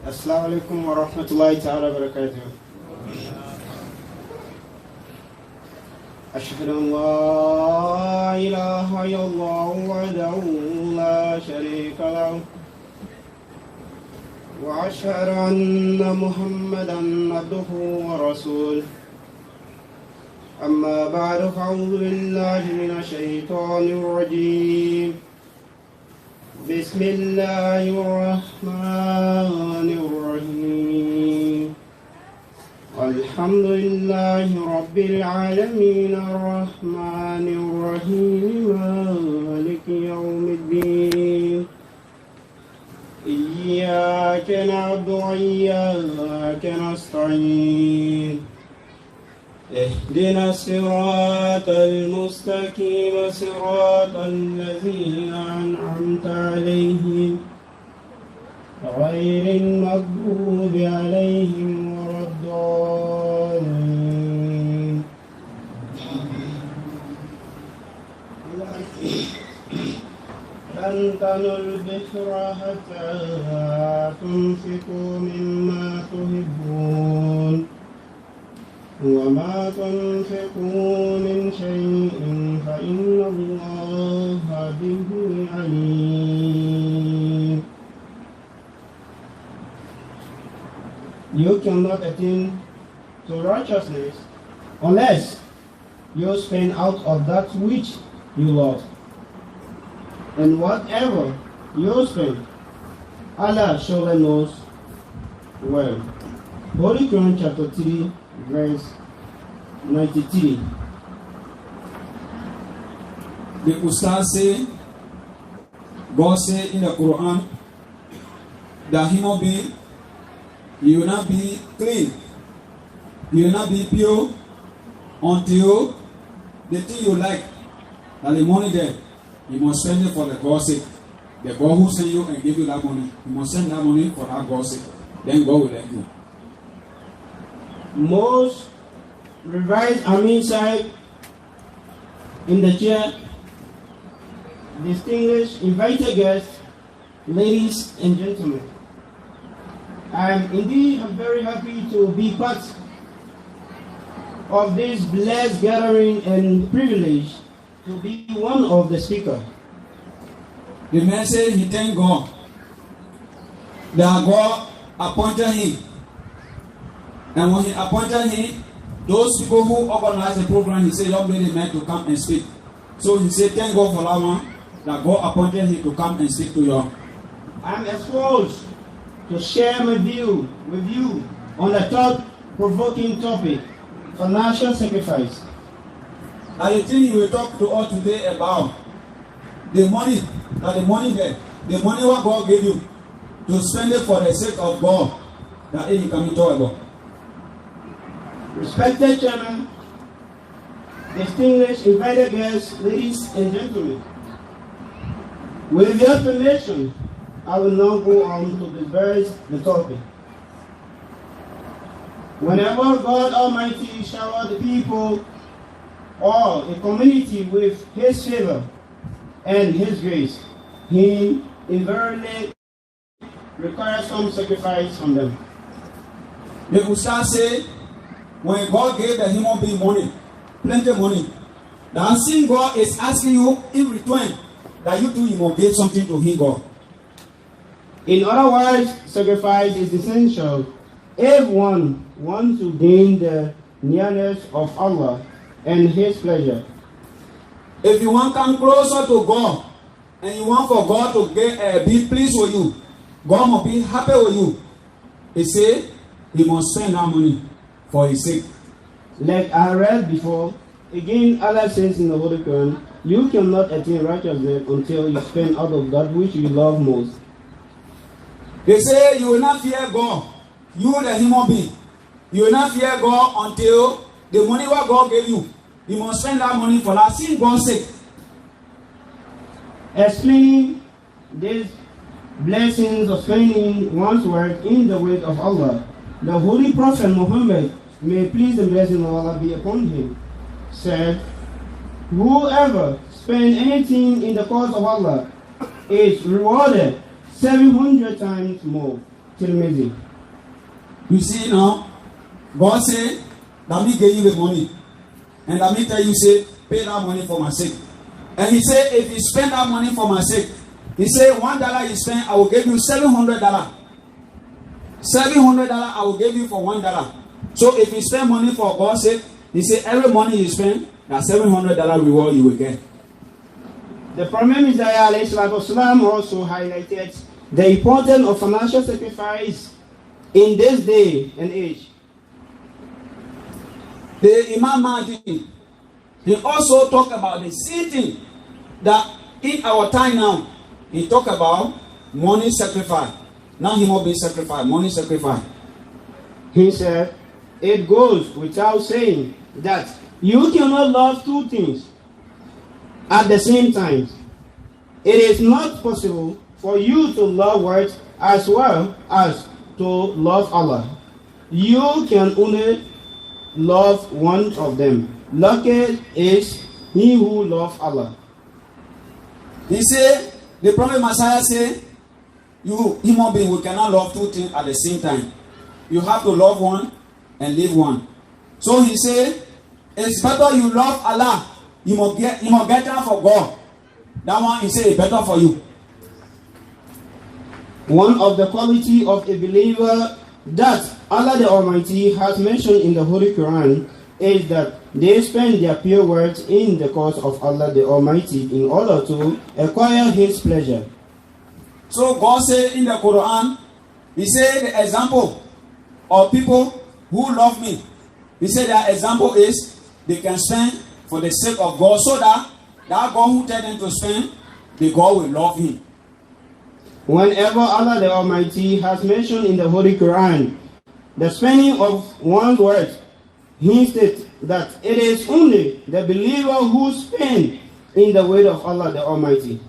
Assalamu alaikum wa rahmatullahi ta'ala wa barakatuh. أشهد أن لا إله إلا الله وحده لا شريك له وأشهد أن محمدا عبده ورسوله أما بعد فأعوذ بالله من الشيطان الرجيم بسم الله الرحمن الرحيم الحمد لله رب العالمين الرحمن الرحيم مالك يوم الدين إياك نعبد وإياك نستعين اهدنا الصراط المستقيم صراط الذين أنعمت عليهم غير المغضوب عليهم ولا الضالين لن تنالوا البر حتى تنفقوا مما تحبون وما تنفقوا من شيء فإن الله به عليم. You cannot attain to righteousness unless you spend out of that which you love. And whatever you spend, Allah surely knows well. Holy Quran chapter 3 verse 93. The Ustaz say, God say in the Quran that human being, you will not be clean, you will not be pure until the thing you like, that the money there, you must spend it for the God's sake. The God who sent you and give you that money, you must send that money for that God's sake. Then God will let you. Most revised Amin Sahib in the chair, distinguished invited guests, ladies and gentlemen. I'm very happy to be part of this blessed gathering and privilege to be one of the speakers. The man said he thanked God that God appointed him. And when he appointed him, those people who organized the program, he said, young lady meant to come and speak. So he said, thank God for that one, that God appointed him to come and speak to you. I'm exposed to share my view with you on the thought-provoking topic, financial sacrifice. And the thing he will talk to us today about the money, that the money there, the money what God gave you, to spend it for the sake of God, that he can be talk about. Respected Chairman, distinguished invited guests, ladies and gentlemen, with your permission, I will now go on to discuss the topic. Whenever God Almighty shower the people or a community with His favor and His grace, He invariably requires some sacrifice from them. The Ustaz say, when God gave the human being money, plenty of money, that seeing God is asking you in return that you too you must give something to Him, God. In other words, sacrifice is essential if one wants to gain the nearness of Allah and His pleasure. If you want to come closer to God and you want for God to be pleased with you, God must be happy with you. He said He must spend that money for His sake. Like I read before, again Allah says in the Holy Quran, you cannot attain righteousness until you spend out of that which you love most. They say you will not fear God. You the human being. You will not fear God until the money what God gave you, you must spend that money for that sin God's sake. Explaining these blessings of spending one's work in the way of Allah, the Holy Prophet Muhammad, may peace and blessing of Allah be upon him, said, whoever spends anything in the cause of Allah is rewarded 700 times more. Tirmidhi. You see now, God say, let me give you the money. And let me tell you, say, pay that money for my sake. And he said, if you spend that money for my sake, he said, $1 you spend, I will give you $700. $700 I will give you for $1. So if you spend money for God's sake, he said, every money you spend, that $700 reward you will get. The Prophet Messiah also highlighted the importance of financial sacrifice in this day and age. The Imam Mahdi, he also talked about the sitting that in our time now, he talked about money sacrifice. Now he must be sacrificed, money sacrifice. He said, it goes without saying that you cannot love two things at the same time. It is not possible for you to love words as well as to love Allah. You can only love one of them. Lucky is he who loves Allah. He said, the Prophet Messiah said, you human being, we cannot love two things at the same time. You have to love one and leave one. So he said, it's better you love Allah. You must get that for God. That one he said is better for you. One of the quality of a believer that Allah the Almighty has mentioned in the Holy Quran is that they spend their pure words in the cause of Allah the Almighty in order to acquire His pleasure. So God said in the Quran, He said the example of people who love me. He said their example is they can spend for the sake of God, so that God who tell them to spend, the God will love him. Whenever Allah the Almighty has mentioned in the Holy Quran the spending of one's words, He states that it is only the believer who spend in the way of Allah the Almighty.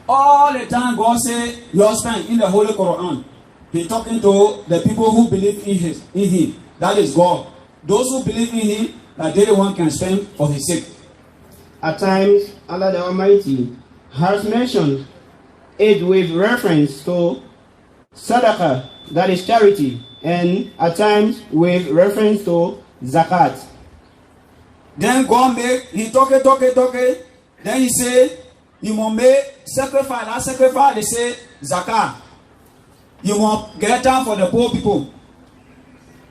All the time God say you spend in the Holy Quran. He talking to the people who believe in Him. That is God. Those who believe in Him, that they one can spend for His sake. At times, Allah the Almighty has mentioned it with reference to sadaqah, that is charity, and at times with reference to zakat. Then God He talk. Then He say, you must make sacrifice. That sacrifice, they say zakat. You must get time for the poor people.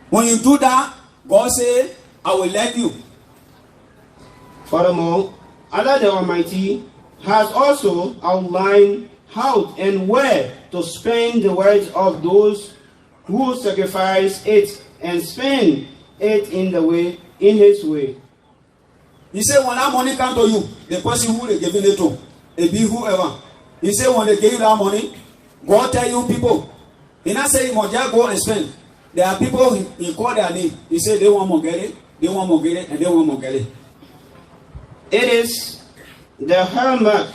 When you do that, God say, I will let you. Furthermore, Allah the Almighty has also outlined how and where to spend the words of those who sacrifice it and spend it in His way. He said, when that money comes to you, the person who they giving it to, it be whoever. He said, when they give you that money, God tell you people. He not say you must just go and spend. There are people he call their name. He said they want more get it, they want more get it, and they want more get it. It is the hallmark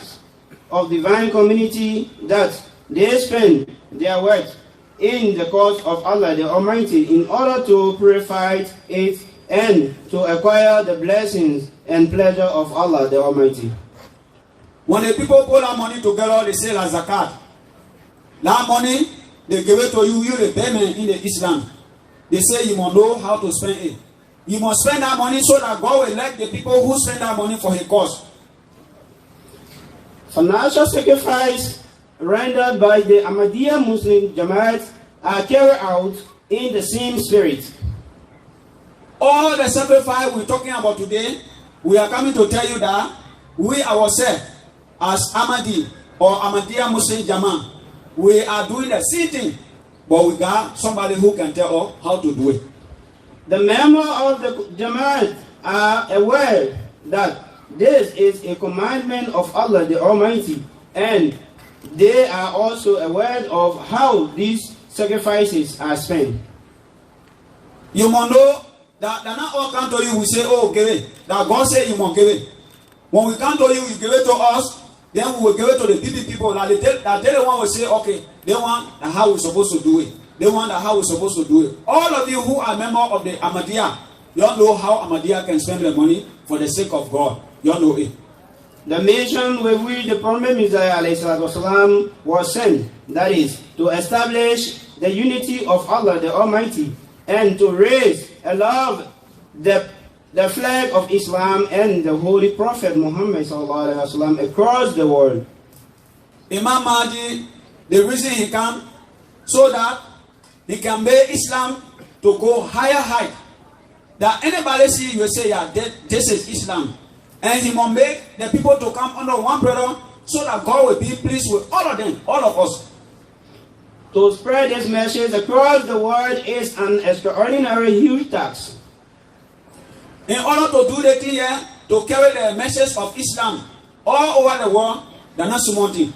of divine community that they spend their words in the cause of Allah the Almighty in order to purify it and to acquire the blessings and pleasure of Allah the Almighty. When the people put that money together, they say like zakat. That money, they give it to you, you the payment in the Islam. They say you must know how to spend it. You must spend that money so that God will let the people who spend that money for His cause. Financial sacrifice rendered by the Ahmadiyya Muslim Jamaat are carried out in the same spirit. All the sacrifice we're talking about today, we are coming to tell you that we ourselves, as Ahmadi or Ahmadiyya Muslim Jamaat, we are doing the same thing, but we got somebody who can tell us how to do it. The members of the Jamaat are aware that this is a commandment of Allah the Almighty, and they are also aware of how these sacrifices are spent. You must know that they not all come to you, we say, oh, give it. That God said you must give it. When we come to you, you give it to us, then we will give it to the people. That the one will say, okay, they want how we're supposed to do it. They want how we're supposed to do it. All of you who are members of the Ahmadiyya, you all know how Ahmadiyya can spend their money for the sake of God. You all know it. The mission with which the Prophet Messiah was sent, that is, to establish the unity of Allah the Almighty, and to raise aloft the flag of Islam and the Holy Prophet Muhammad ﷺ across the world. Imam Mahdi, the reason he come, so that he can make Islam to go higher height. That anybody see you say, yeah, this is Islam. And he will make the people to come under one brother, so that God will be pleased with all of them, all of us. To spread this message across the world is an extraordinary huge task. In order to do the thing here, to carry the message of Islam all over the world, they're not small thing.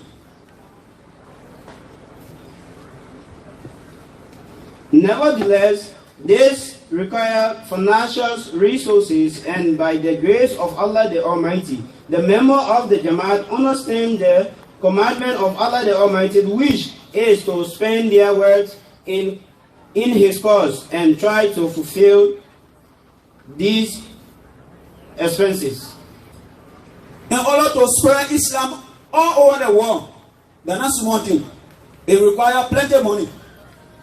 Nevertheless, this requires financial resources, and by the grace of Allah the Almighty, the member of the Jamaat understand the commandment of Allah the Almighty, which is to spend their wealth in His cause and try to fulfill these expenses. In order to spread Islam all over the world, they're not small thing. It requires plenty of money.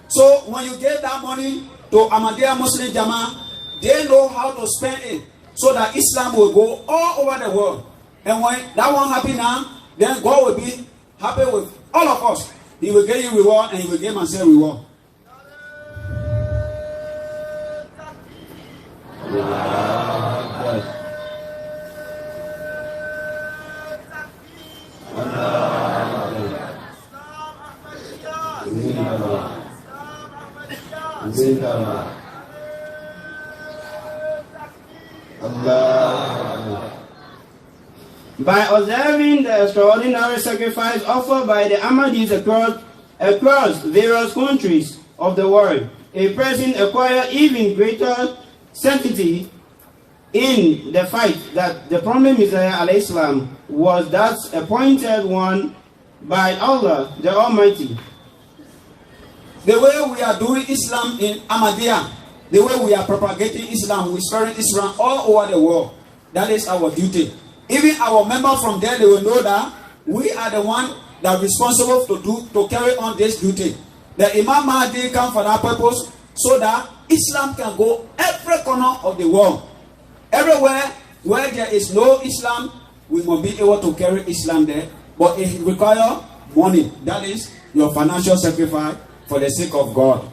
So when you get that money to Ahmadiyya Muslim Jamaat, they know how to spend it so that Islam will go all over the world. And when that one happen now, then God will be happy with all of us. He will give you reward, and He will give myself reward. By observing the extraordinary sacrifice offered by the Ahmadis across various countries of the world, a person acquires even greater certainty in the fight that the Prophet Messiah ﷺ was that appointed one by Allah the Almighty. The way we are doing Islam in Ahmadiyya, the way we are propagating Islam, we spreading Islam all over the world, that is our duty. Even our members from there, they will know that we are the one that are responsible to carry on this duty. The Imam Mahdi come for that purpose, so that Islam can go every corner of the world. Everywhere where there is no Islam, we must be able to carry Islam there. But it requires money. That is your financial sacrifice for the sake of God.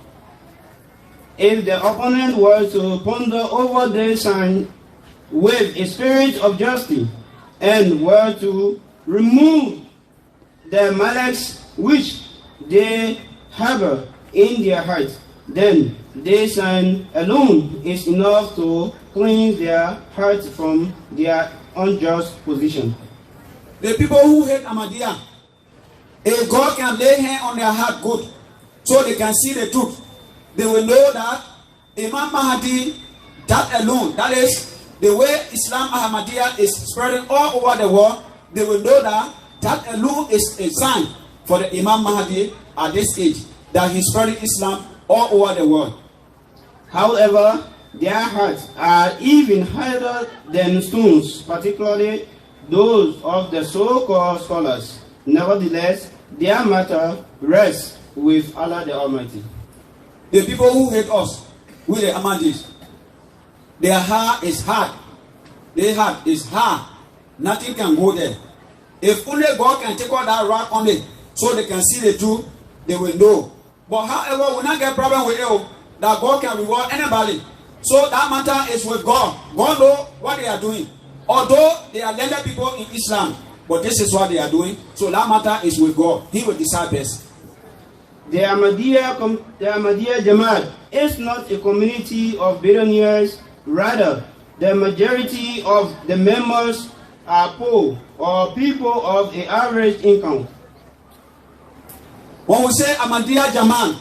If the opponent were to ponder over this sign with a spirit of justice, and were to remove the malice which they harbor in their hearts, then this sign alone is enough to cleanse their hearts from their unjust position. The people who hate Ahmadiyya, if God can lay hand on their heart good, so they can see the truth, they will know that Imam Mahdi, that alone, that is the way Islam Ahmadiyya is spreading all over the world, they will know that that alone is a sign for the Imam Mahdi at this age, that he's spreading Islam all over the world. However, their hearts are even harder than stones, particularly those of the so-called scholars. Nevertheless, their matter rests with Allah the Almighty. The people who hate us, we the Ahmadis, their heart is hard. Their heart is hard. Nothing can go there. If only God can take all that rock on it, so they can see the truth, they will know. But however, we not get problem with you that God can reward anybody. So that matter is with God. God know what they are doing. Although they are learned people in Islam, but this is what they are doing. So that matter is with God. He will decide best. The Ahmadiyya Jamaat is not a community of billionaires. Rather, the majority of the members are poor or people of an average income. When we say Ahmadiyya Jamaat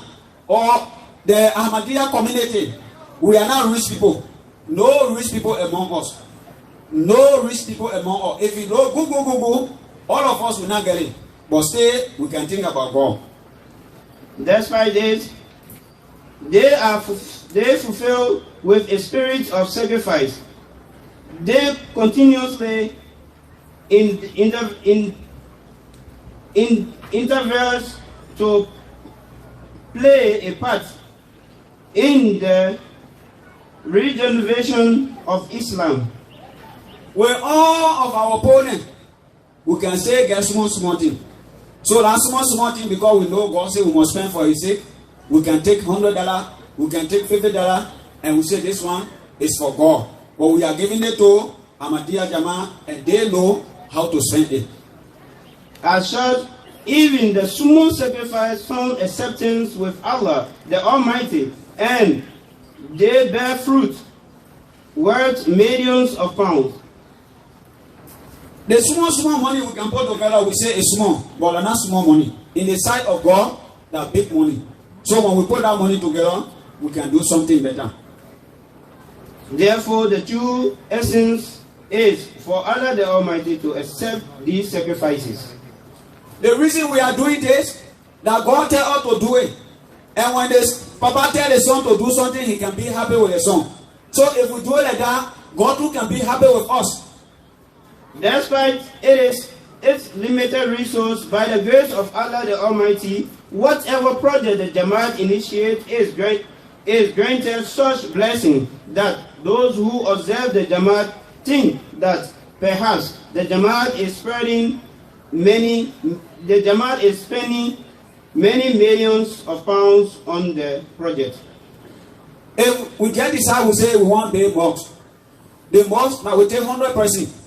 or the Ahmadiyya community, we are not rich people. No rich people among us. No rich people among us. If you know, go, all of us will not get it. But still, we can think about God. Despite this, they fulfill with a spirit of sacrifice. They continuously intervenes to play a part in the regeneration of Islam. With all of our opponents, we can say get small thing. So that small thing, because we know God say we must spend for His sake, we can take $100, we can take $50, and we say this one is for God. But we are giving it to Ahmadiyya Jama, and they know how to spend it. As such, even the small sacrifice found acceptance with Allah, the Almighty, and they bear fruit worth millions of pounds. The small money we can put together, we say it's small, but not small money. In the sight of God, that's big money. So when we put that money together, we can do something better. Therefore, the true essence is for Allah the Almighty to accept these sacrifices. The reason we are doing this, that God tells us to do it. And when this Papa tells the son to do something, he can be happy with the son. So if we do it like that, God too can be happy with us. Despite its limited resource, by the grace of Allah the Almighty, whatever project the Jamaat initiates is granted such blessing that those who observe the Jamaat think that perhaps the Jamaat is spending many millions of pounds on the project. If we get decide, we say we want big box. The box that will take 100%.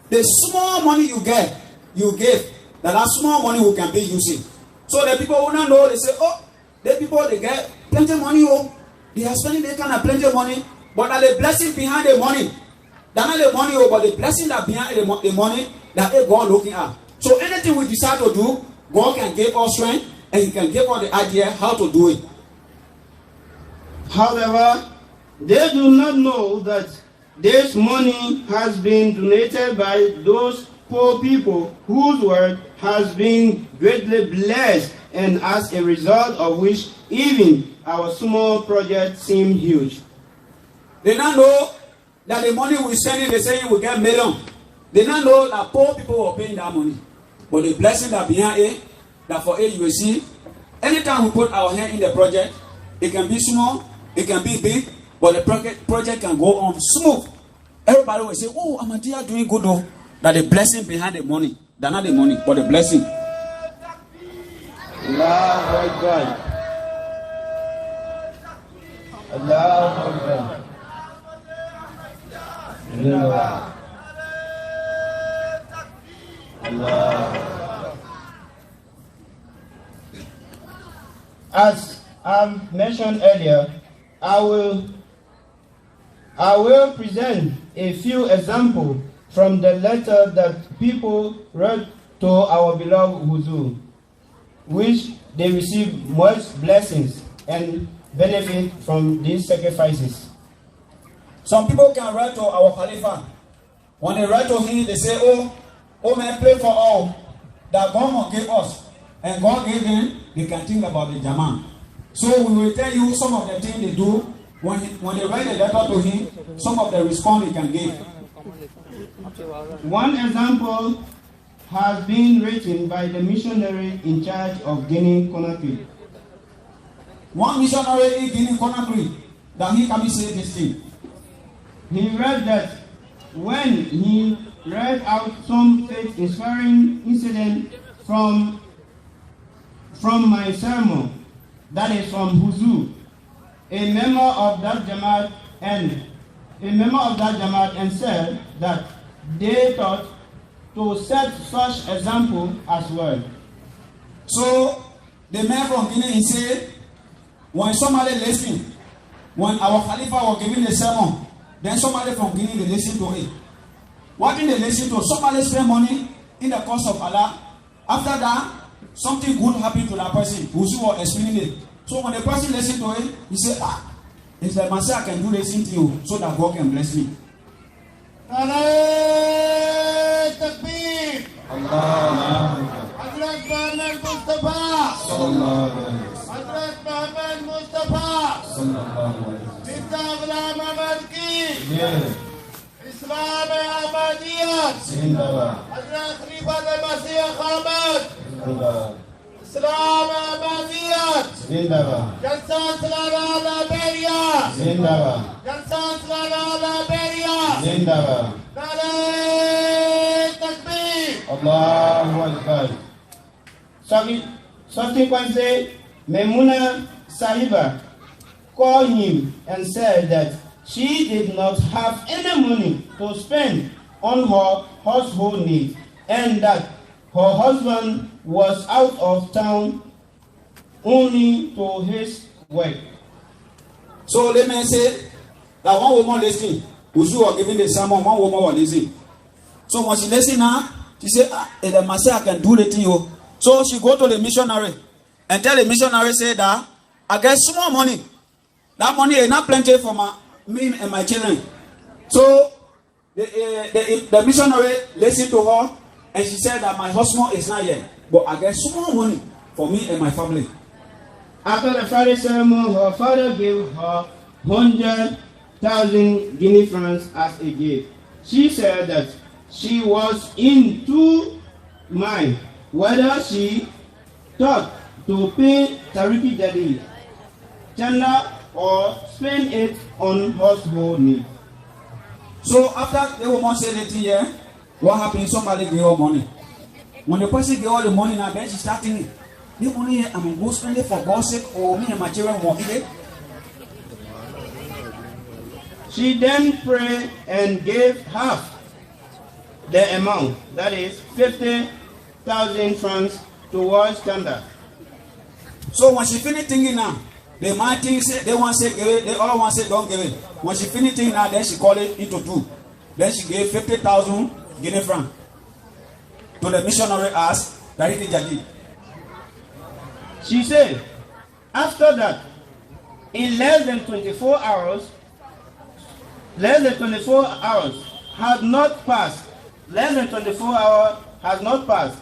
The small money you get, you give. That small money we can be using. So the people who don't know, they say, oh, the people they get plenty of money, oh, they are spending that kind of plenty of money, but that the blessing behind the money. That's not the money, oh, but the blessing that behind the money that God looking at. So anything we decide to do, God can give us strength and He can give us the idea how to do it. However, they do not know that this money has been donated by those poor people whose work has been greatly blessed, and as a result of which even our small project seems huge. They don't know that the money we send, they say we get millions. They don't know that poor people are paying that money. But the blessing that behind it, that for it you will see, anytime we put our hand in the project, it can be small, it can be big, but the project can go on smooth. Everybody will say, oh, Ahmadiyya doing good though. That the blessing behind the money, that not the money, but the blessing. Allahu Akbar. Allahu Akbar. As I've mentioned earlier, I will present a few examples from the letter that people wrote to our beloved Huzur, which they receive much blessings and benefit from these sacrifices. Some people can write to our Khalifa. When they write to him, they say, oh man, pray for all that God will give us. And God gave them, they can think about the Jama. So we will tell you some of the things they do. When they write a letter to him, some of the response he can give. One example has been written by the missionary in charge of Guinea-Conakry. One missionary in Guinea-Conakry, that he can say this thing. He read that when he read out some faith-inspiring incident from my sermon, that is from Huzur, a member of that Jamaat and said that they thought to set such example as well. So the man from Guinea, he said, when somebody listening, when our Khalifa was giving the sermon, then somebody from Guinea, they listen to it. What did they listen to? Somebody spend money in the cause of Allah. After that, something good happened to that person who was explaining it. So when the person listen to it, he said, it's like myself, I can do this thing to you so that God can bless me. Takbir. Hazrat Muhammad Mustafa. Hazrat Muhammad Mustafa. Miftah Ghulam Ahmad ki. Islam Ahmadiyyat. Hazrat Khalifa al-Masih Ahmad. Islam Ahmadiyyat. Zindabad. Jalsa Salana Liberia. Zindabad. Jalsa Salana Liberia. Zindabad. Nare Takbir. Allahu Akbar. Subsequently, Maimuna Sahiba called him and said that she did not have any money to spend on her household needs and that her husband was out of town only to his work. So let me say that one woman listening, who's you are giving the sermon, one woman was listening. So when she listened now, she said, the master can do the thing. So she go to the missionary and tell the missionary say that I get small money. That money is not plenty for me and my children. So the missionary listened to her and she said that my husband is not here, but I get small money for me and my family. After the Friday ceremony, her father gave her 100,000 guinea francs as a gift. She said that she was in two minds whether she thought to pay Tariki Jadi Chanda or spend it on household needs. So after the woman said it here, what happened? Somebody gave her money. When the person gave her the money, now then she started thinking, the money I'm going to spend it for God's sake or me and my children won't eat it. She then prayed and gave half the amount, that is 50,000 francs towards Chanda. So when she finished thinking now, the man think say they want to say give it, the other one say don't give it. When she finished thinking now, then she called it into two. Then she gave 50,000 guinea francs to the missionary as Tariki Jadi. She said, after that, in less than 24 hours had not passed. Less than 24 hours has not passed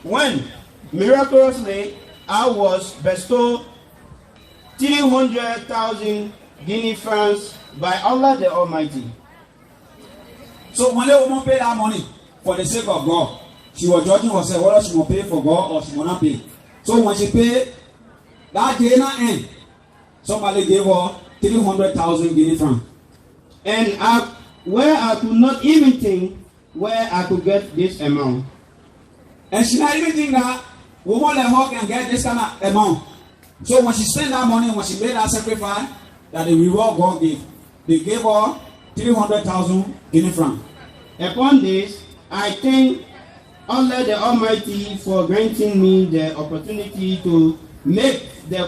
when miraculously I was bestowed 300,000 guinea francs by Allah the Almighty. So when the woman paid that money for the sake of God, she was judging herself whether she will pay for God or she will not pay. So when she paid, that day not end. Somebody gave her 300,000 guinea francs. And where I could not even think where I could get this amount. And she not even think that woman like her can get this kind of amount. So when she spent that money, when she made that sacrifice, that the reward God gave, they gave her 300,000 guinea francs. Upon this, I thank Allah the Almighty for granting me the opportunity to make the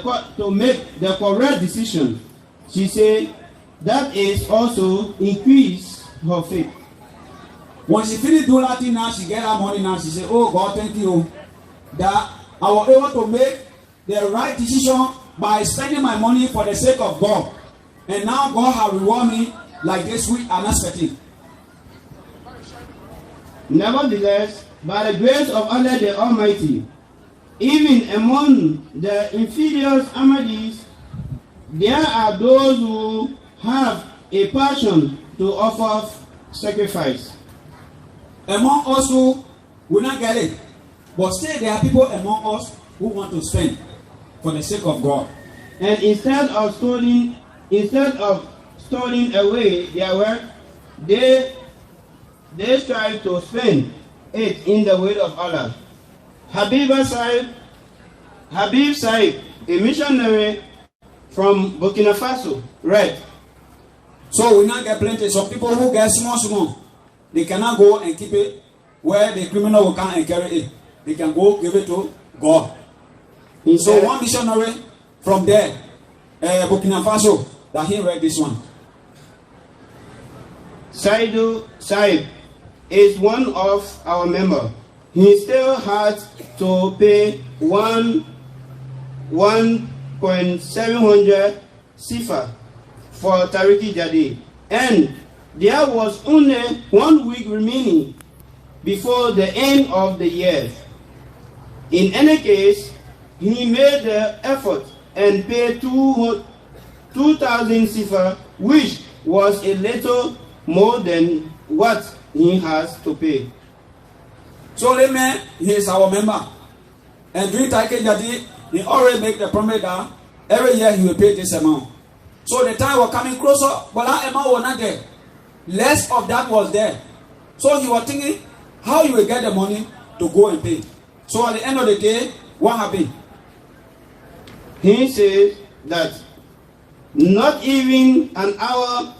correct decision. She said that is also increase her faith. When she finished doing that thing now, she get that money now. She said, oh God, thank you that I was able to make the right decision by spending my money for the sake of God. And now God has rewarded me like this week unexpected. Nevertheless, by the grace of Allah the Almighty, even among the infidels Ahmadis, there are those who have a passion to offer sacrifice. Among us who will not get it, but still there are people among us who want to spend for the sake of God. And instead of storing away their wealth, they strive to spend it in the way of Allah. Habib Sahib, a missionary from Burkina Faso, read. So we not get plenty. Some people who get small, they cannot go and keep it where the criminal will come and carry it. They can go give it to God. So one missionary from there, Burkina Faso, that he read this one. Saidu Sahib is one of our members. He still has to pay 1,700 sifa for Tariki Jadi, and there was only 1 week remaining before the end of the year. In any case, he made the effort and paid 2,000 sifa, which was a little more than what he has to pay. So the man, he is our member. And during Tariki Jadi, he already made the promise that every year he will pay this amount. So the time was coming closer, but that amount was not there. Less of that was there. So he was thinking how he will get the money to go and pay. So at the end of the day, what happened? He said that not even an hour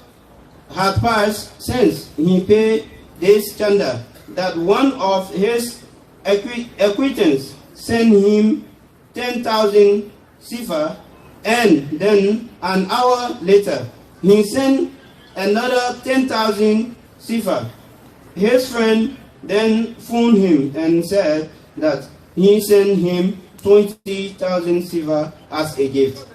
had passed since he paid this chanda, that one of his acquaintances sent him 10,000 sifa, and then an hour later he sent another 10,000 sifa. His friend then phoned him and said that he sent him 20,000 sifa as a gift.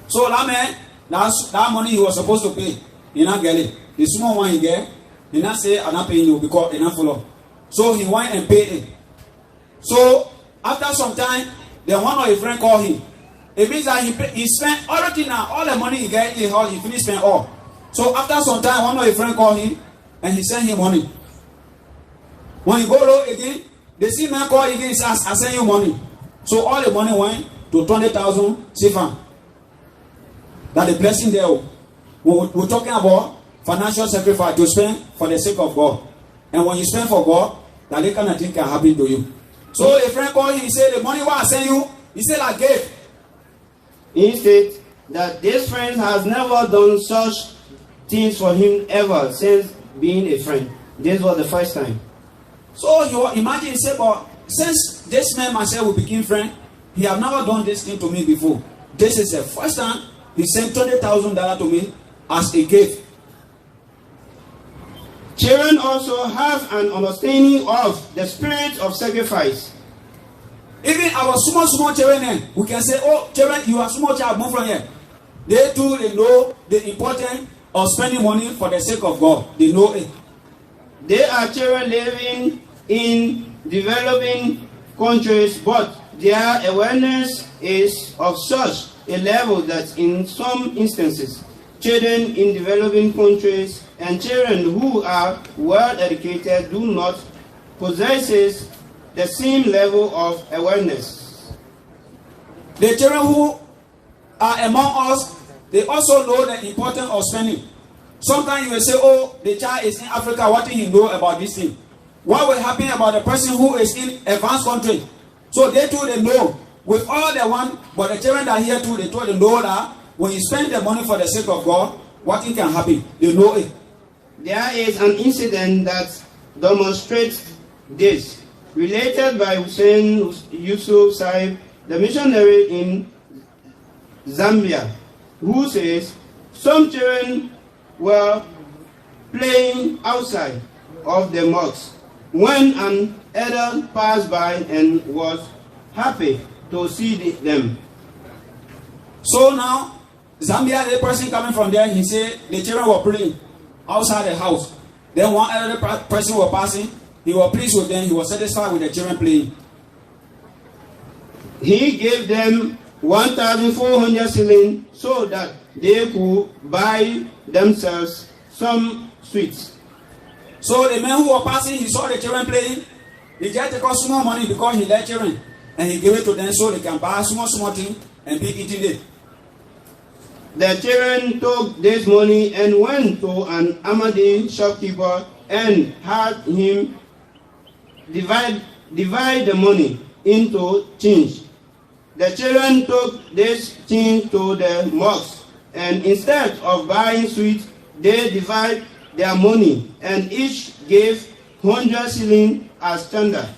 So that man, that money he was supposed to pay, he not get it. The small one he get, he not say I'm not paying you because he not follow. So he went and paid it. So after some time, then one of his friends called him. It means that he spent everything now, all the money he get, he finished spend all. So after some time, one of his friends called him and he sent him money. When he go low again, the same man call again, he says, I send you money. So all the money went to 20,000 sifa. That the blessing there. We're talking about financial sacrifice to spend for the sake of God. And when you spend for God, that kind of thing can happen to you. So a friend called him, he said, the money what I send you, he said, I gave. He said that this friend has never done such things for him ever since being a friend. This was the first time. So you imagine, he said, but since this man myself we became friend, he have never done this thing to me before. This is the first time he sent $20,000 to me as a gift. Children also have an understanding of the spirit of sacrifice. Even our small children, we can say, oh, children, you are small child, move from here. They too, they know the importance of spending money for the sake of God. They know it. They are children living in developing countries, but their awareness is of such a level that in some instances, children in developing countries and children who are well educated do not possess the same level of awareness. The children who are among us, they also know the importance of spending. Sometimes you will say, oh, the child is in Africa, what do he know about this thing? What will happen about the person who is in advanced country? So they too, they know. With all the one, but the children that are here too, they too, they know that when you spend the money for the sake of God, what thing can happen? They know it. There is an incident that demonstrates this, related by Hussein Yusuf Sahib, the missionary in Zambia, who says some children were playing outside of the mosque when an elder passed by and was happy to see them. So now, Zambia, the person coming from there, he said the children were playing outside the house. Then one other person was passing. He was pleased with them. He was satisfied with the children playing. He gave them 1,400 shillings so that they could buy themselves some sweets. So the man who was passing, he saw the children playing. He just took small money because he liked children. And he gave it to them so they can buy small thing and be eating it. The children took this money and went to an Ahmadi shopkeeper and had him divide the money into change. The children took this change to the mosque, and instead of buying sweets, they divide their money and each gave 100 shillings as chanda.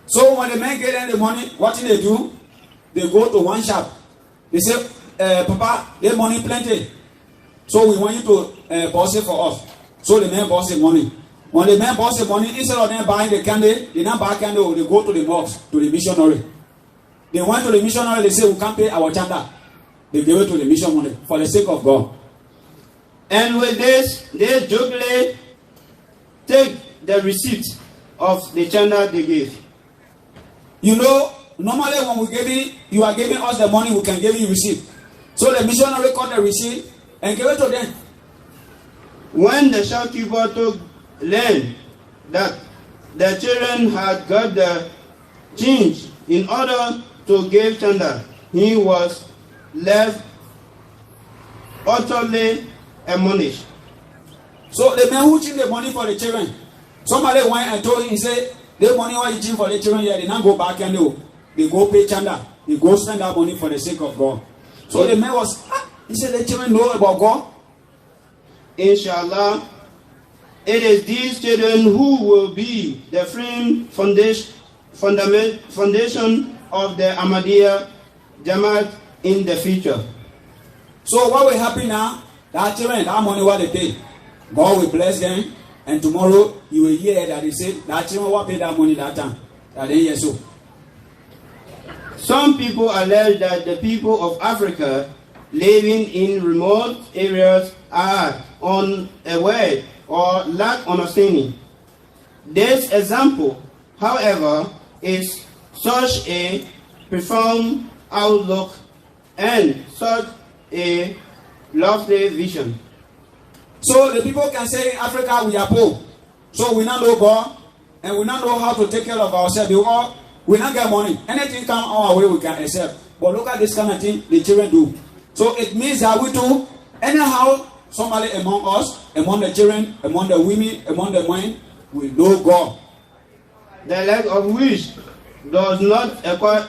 So when the men get them the money, what do? They go to one shop. They say, Papa, the money plenty. So we want you to boss it for us. So the man boss the money. When the man boss the money, instead of them buying the candy, they not buy candy, they go to the mosque, to the missionary. They went to the missionary, they say, we can't pay our chanda. They give it to the mission money for the sake of God. And with this, they jokingly take the receipt of the chanda they gave. You know, normally when we you are giving us the money, we can give you receipt. So the missionary cut the receipt and gave it to them. When the shopkeeper learned that the children had got the change in order to give chanda, he was left utterly astonished. So the man who took the money for the children, somebody went and told him, he said, the money what you give for the children here, they now go back and they go pay chanda. They go spend that money for the sake of God. So the man was, he said, the children know about God. Inshallah, it is these children who will be the firm foundation of the Ahmadiyya Jamaat in the future. So what will happen now? That children, that money what they pay, God will bless them, and tomorrow you will hear that they say that children will pay that money that time. That they hear so. Some people allege that the people of Africa living in remote areas are unaware or lack understanding. This example, however, is such a profound outlook and such a lofty vision. So the people can say in Africa we are poor, so we not know God and we not know how to take care of ourselves because we not get money. Anything come our way we can accept. But look at this kind of thing the children do. So it means that we too, anyhow, somebody among us, among the children, among the women, among the men, we know God. The lack of which does not occur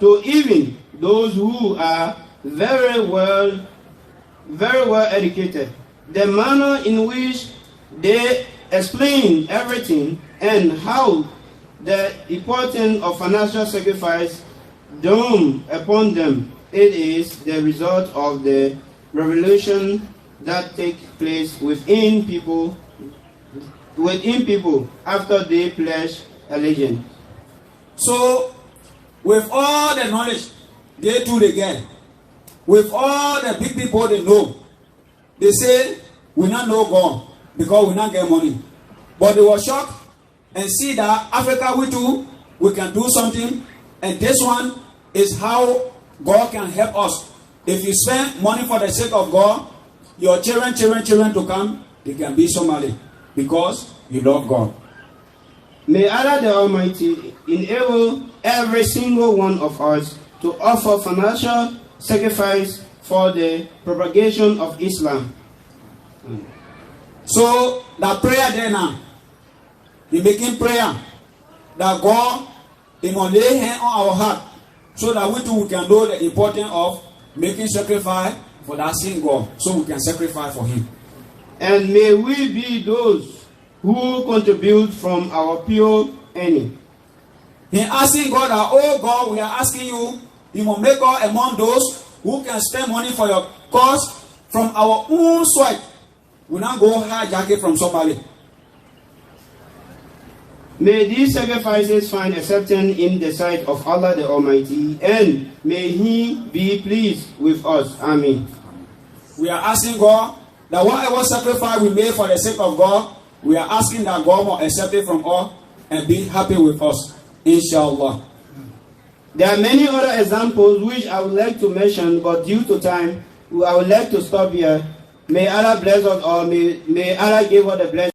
to even those who are very well educated. The manner in which they explain everything and how the importance of financial sacrifice dawned upon them, it is the result of the revolution that takes place within people after they pledge allegiance. So, with all the knowledge they too they get, with all the big people they know, they say we not know God because we not get money. But they were shocked and see that Africa we too we can do something, and this one is how God can help us. If you spend money for the sake of God, your children to come, they can be somebody because you love God. May Allah the Almighty enable every single one of us to offer financial sacrifice for the propagation of Islam. So that prayer there now, he making prayer that God he must lay hand on our heart so that we too can know the importance of making sacrifice for that same God, so we can sacrifice for him. And may we be those who contribute from our pure earning. He asking God that, oh God, we are asking you, you must make us among those who can spend money for your cause from our own sweat. We not go hijack it from somebody. May these sacrifices find acceptance in the sight of Allah the Almighty, and may He be pleased with us. Amen. We are asking God that whatever sacrifice we made for the sake of God, we are asking that God will accept it from us and be happy with us. Inshallah. There are many other examples which I would like to mention, but due to time, I would like to stop here. May Allah bless us all. May Allah give us the blessing.